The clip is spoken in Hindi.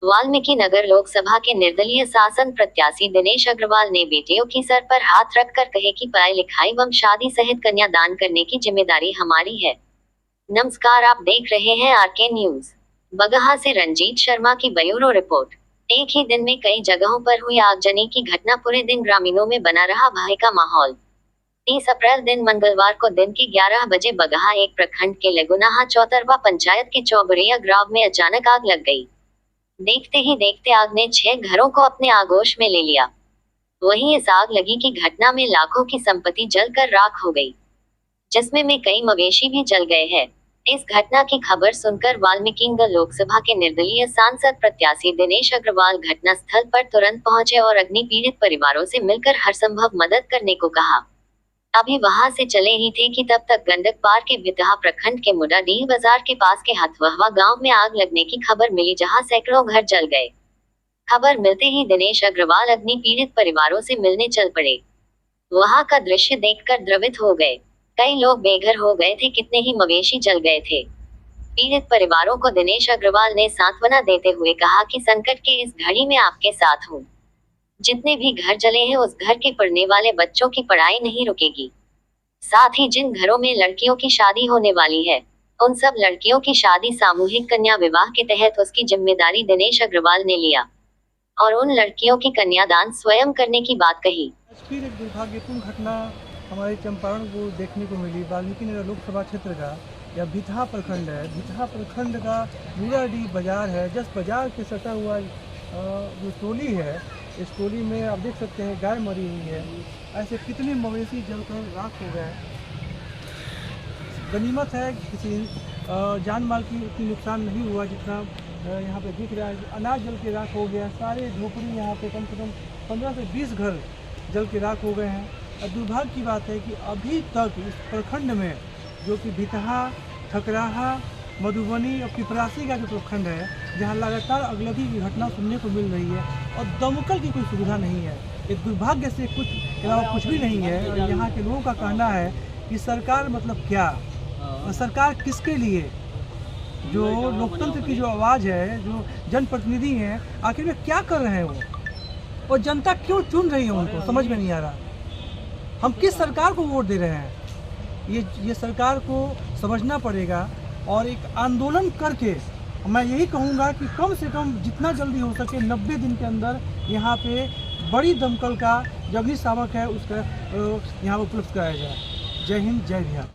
वाल्मीकि नगर लोकसभा के निर्दलीय शासन प्रत्याशी दिनेश अग्रवाल ने बेटियों की सर पर हाथ रखकर कहे कि पढ़ाई लिखाई व शादी सहित कन्यादान करने की जिम्मेदारी हमारी है। नमस्कार, आप देख रहे हैं आरके न्यूज। बगहा से रंजीत शर्मा की ब्यूरो रिपोर्ट। एक ही दिन में कई जगहों पर हुई आगजनी की घटना, पूरे दिन ग्रामीणों में बना रहा भय का माहौल। 30 अप्रैल दिन मंगलवार को दिन के 11 बजे बगहा एक प्रखंड के लेगुनाहा चौतरवा पंचायत के चौबरिया ग्राम में अचानक आग लग गई। देखते ही देखते आग ने 6 घरों को अपने आगोश में ले लिया। वहीं इस आग लगी की घटना में लाखों की संपत्ति जलकर राख हो गई, जिसमें में कई मवेशी भी जल गए हैं। इस घटना की खबर सुनकर वाल्मीकि नगर लोकसभा के निर्दलीय सांसद प्रत्याशी दिनेश अग्रवाल घटना स्थल पर तुरंत पहुंचे और अग्नि पीड़ित परिवारों से मिलकर हर संभव मदद करने को कहा। अभी वहां से चले ही थे कि तब तक गंडक पार के भितहा प्रखंड के मुडाडीह बाजार के पास के हथवहवा गांव में आग लगने की खबर मिली, जहां सैकड़ों घर जल गए। खबर मिलते ही दिनेश अग्रवाल अग्नि पीड़ित परिवारों से मिलने चल पड़े। वहां का दृश्य देखकर द्रवित हो गए। कई लोग बेघर हो गए थे, कितने ही मवेशी जल गए थे। पीड़ित परिवारों को दिनेश अग्रवाल ने सांत्वना देते हुए कहा कि संकट के इस घड़ी में आपके साथ हूँ। जितने भी घर जले हैं उस घर के पढ़ने वाले बच्चों की पढ़ाई नहीं रुकेगी। साथ ही जिन घरों में लड़कियों की शादी होने वाली है, उन सब लड़कियों की शादी सामूहिक कन्या विवाह के तहत उसकी जिम्मेदारी दिनेश अग्रवाल ने लिया और उन लड़कियों की कन्यादान स्वयं करने की बात कही। फिर एक दुर्भाग्यपूर्ण घटना हमारे चंपारण को देखने को मिली। वाल्मीकि नगर लोकसभा क्षेत्र का यह भितहा प्रखंड है। भितहा प्रखंड का मुडाडीह बाजार है। जस बाजार के सटा हुआ जो टोली है, इस टोली में आप देख सकते हैं गाय मरी हुई है। ऐसे कितने मवेशी जलकर राख हो गए। गनीमत है किसी जान माल की उतनी नुकसान नहीं हुआ जितना यहाँ पे दिख रहा है। अनाज जल के राख हो गया। सारे झोपड़ी यहाँ पे कम से कम 15 से 20 घर जल के राख हो गए हैं। और दुर्भाग्य की बात है कि अभी तक इस प्रखंड में, जो कि भितहा, ठकराहा, मधुबनी और पिपरासी का जो प्रखंड है, जहाँ लगातार अगलगी की घटना सुनने को मिल रही है और दमकल की कोई सुविधा नहीं है। एक दुर्भाग्य से कुछ अलावा कुछ भी नहीं है। और यहाँ के लोगों का कहना है कि सरकार मतलब क्या, और सरकार किसके लिए? जो लोकतंत्र की जो आवाज़ है, जो जनप्रतिनिधि हैं, आखिर में क्या कर रहे हैं वो, और जनता क्यों चुन रही है उनको, समझ में नहीं आ रहा। हम किस सरकार को वोट दे रहे हैं, ये सरकार को समझना पड़ेगा। और एक आंदोलन करके मैं यही कहूँगा कि कम से कम जितना जल्दी हो सके 90 दिन के अंदर यहाँ पे बड़ी दमकल का जो अग्निशामक है उसका यहाँ उपलब्ध कराया जाए। जय हिंद, जय बिहार।